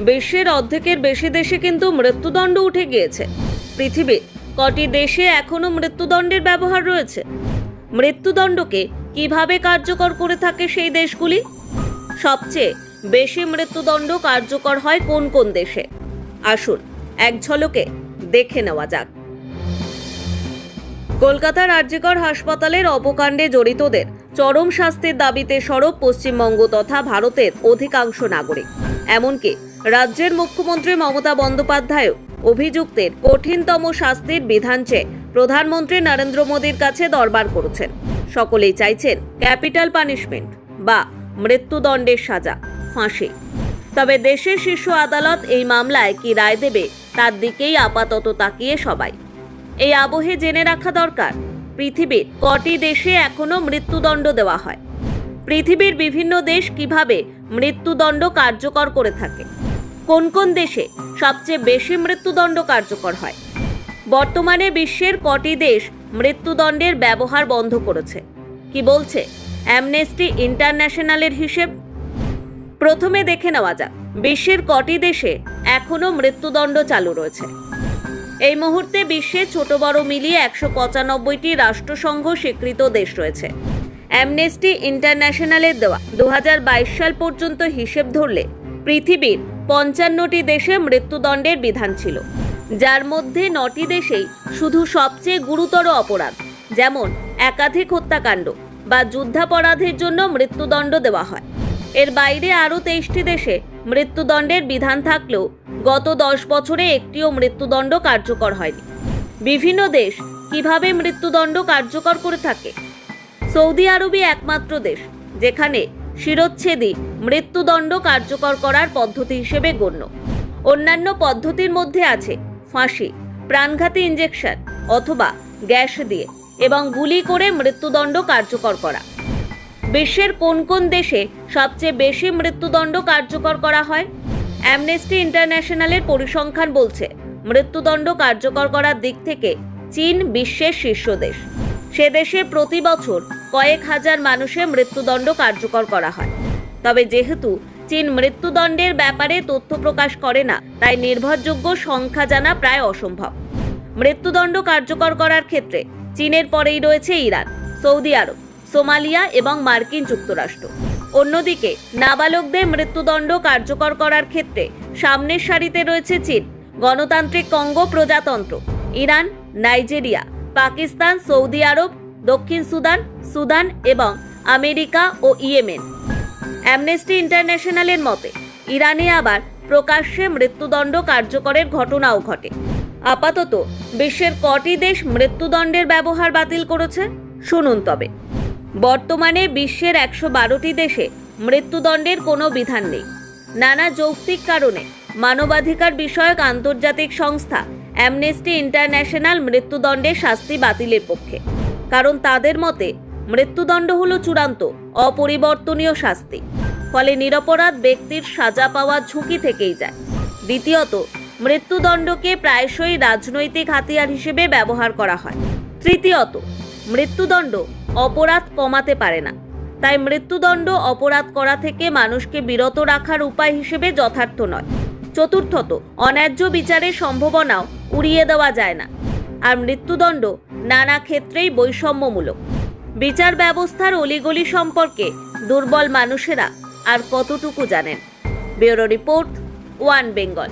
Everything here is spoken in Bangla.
বিশ্বের অর্ধেকের বেশি দেশে কিন্তু মৃত্যুদণ্ড উঠে গিয়েছে। পৃথিবীর কটি দেশে এখনো মৃত্যুদণ্ডের ব্যবহার রয়েছে? মৃত্যুদণ্ডকে কিভাবে কার্যকর করে থাকে সেই দেশগুলি? সবচেয়ে বেশি মৃত্যুদণ্ড কার্যকর হয় কোন কোন দেশে? আসুন এক ঝলকে দেখে নেওয়া যাক। কলকাতার আরজিকর হাসপাতালের অপকাণ্ডে জড়িতদের চরম শাস্তির দাবিতে সরব পশ্চিমবঙ্গ তথা ভারতের অধিকাংশ নাগরিক। এমনকি রাজ্যের মুখ্যমন্ত্রী মমতা বন্দ্যোপাধ্যায়ও অভিযুক্তের কঠিনতম শাস্তির বিধান চেয়ে প্রধানমন্ত্রী নরেন্দ্র মোদীর কাছে দরবার করেছেন। সকলেই চাইছেন ক্যাপিটাল পানিশমেন্ট বা মৃত্যুদণ্ডের সাজা, ফাঁসি। তবে দেশের শীর্ষ আদালত এই মামলায় কি রায় দেবে তার দিকেই আপাতত তাকিয়ে সবাই। এই আবহে জেনে রাখা দরকার, পৃথিবীর কটি দেশে এখনো মৃত্যুদণ্ড দেওয়া হয়, পৃথিবীর বিভিন্ন দেশ কিভাবে মৃত্যুদণ্ড কার্যকর করে থাকে, কোন কোন দেশে সবচেয়ে বেশি মৃত্যুদণ্ড কার্যকর হয়, বর্তমানে বিশ্বের কটি দেশ মৃত্যুদণ্ডের ব্যবহার বন্ধ করেছে, কি বলছে অ্যামনেস্টি ইন্টারন্যাশনালের হিসেব। প্রথমে দেখে নেওয়া যাক বিশ্বের কটি দেশে এখনো মৃত্যুদণ্ড চালু রয়েছে। এই মুহূর্তে বিশ্বে ছোট বড় মিলিয়ে 195টি রাষ্ট্রসংঘ স্বীকৃত দেশ রয়েছে। অ্যামনেস্টি ইন্টারন্যাশনালের দেওয়া 2022 সাল পর্যন্ত হিসেব ধরলে পৃথিবীর 55টি দেশে মৃত্যুদণ্ডের বিধান ছিল, যার মধ্যে 9টি দেশেই শুধু সবচেয়ে গুরুতর অপরাধ যেমন একাধিক হত্যাকাণ্ড বা যুদ্ধাপরাধের জন্য মৃত্যুদণ্ড দেওয়া হয়। এর বাইরে আরও 23টি দেশে মৃত্যুদণ্ডের বিধান থাকলেও গত 10 বছরে একটিও মৃত্যুদণ্ড কার্যকর হয়নি। বিভিন্ন দেশ কিভাবে মৃত্যুদণ্ড কার্যকর করে থাকে? সৌদি আরবই একমাত্র দেশ যেখানে শিরচ্ছেদই মৃত্যুদণ্ড কার্যকর করার পদ্ধতি হিসেবে গণ্য। অন্যান্য পদ্ধতির মধ্যে আছে ফাঁসি, প্রাণঘাতী ইঞ্জেকশন অথবা গ্যাস দিয়ে এবং গুলি করে মৃত্যুদণ্ড কার্যকর করা। বিশ্বের কোন কোন দেশে সবচেয়ে বেশি মৃত্যুদণ্ড কার্যকর করা হয়? অ্যামনেস্টি ইন্টারন্যাশনালের পরিসংখ্যান বলছে মৃত্যুদণ্ড কার্যকর করার দিক থেকে চীন বিশ্বের শীর্ষ দেশ। সে দেশে প্রতি বছর কয়েক হাজার মানুষের মৃত্যুদণ্ড কার্যকর করা হয়। তবে যেহেতু চীন মৃত্যুদণ্ডের ব্যাপারে তথ্য প্রকাশ করে না, তাই নির্ভরযোগ্য সংখ্যা জানা প্রায় অসম্ভব। মৃত্যুদণ্ড কার্যকর করার ক্ষেত্রে চীনের পরেই রয়েছে ইরান, সৌদি আরব, সোমালিয়া এবং মার্কিন যুক্তরাষ্ট্র। অন্যদিকে নাবালকদের মৃত্যুদণ্ড কার্যকর করার ক্ষেত্রে সামনের সারিতে রয়েছে চীন, গণতান্ত্রিক কঙ্গো প্রজাতন্ত্র, ইরান, নাইজেরিয়া, পাকিস্তান, সৌদি আরব, দক্ষিণ সুদান, সুদান এবং আমেরিকা ও ইয়েমেন। অ্যামনেস্টি ইন্টারন্যাশনালের মতে ইরানে আবার প্রকাশ্যে মৃত্যুদণ্ড কার্যকরের ঘটনাও ঘটে। আপাতত বিশ্বের কটি দেশ মৃত্যুদণ্ডের ব্যবহার বাতিল করেছে শুনুন তবে। বর্তমানে বিশ্বের 112টি দেশে মৃত্যুদণ্ডের কোনো বিধান নেই। নানা যৌক্তিক কারণে মানবাধিকার বিষয়ক আন্তর্জাতিক সংস্থা অ্যামনেস্টি ইন্টারন্যাশনাল মৃত্যুদণ্ডের শাস্তি বাতিলের পক্ষে, কারণ তাদের মতে মৃত্যুদণ্ড হলো চূড়ান্ত অপরিবর্তনীয় শাস্তি, ফলে নিরপরাধ ব্যক্তির সাজা পাওয়ার ঝুঁকি থেকেই যায়। দ্বিতীয়ত, মৃত্যুদণ্ডকে প্রায়শই রাজনৈতিক হাতিয়ার হিসেবে ব্যবহার করা হয়। তৃতীয়ত, মৃত্যুদণ্ড অপরাধ কমাতে পারে না, তাই মৃত্যুদণ্ড অপরাধ করা থেকে মানুষকে বিরত রাখার উপায় হিসেবে যথার্থ নয়। চতুর্থত, অন্যায্য বিচারের সম্ভাবনাও উড়িয়ে দেওয়া যায় না। আর মৃত্যুদণ্ড নানা ক্ষেত্রেই বৈষম্যমূলক। বিচার ব্যবস্থার অলিগলি সম্পর্কে দুর্বল মানুষেরা আর কতটুকু জানেন? Bureau report, one Bengal.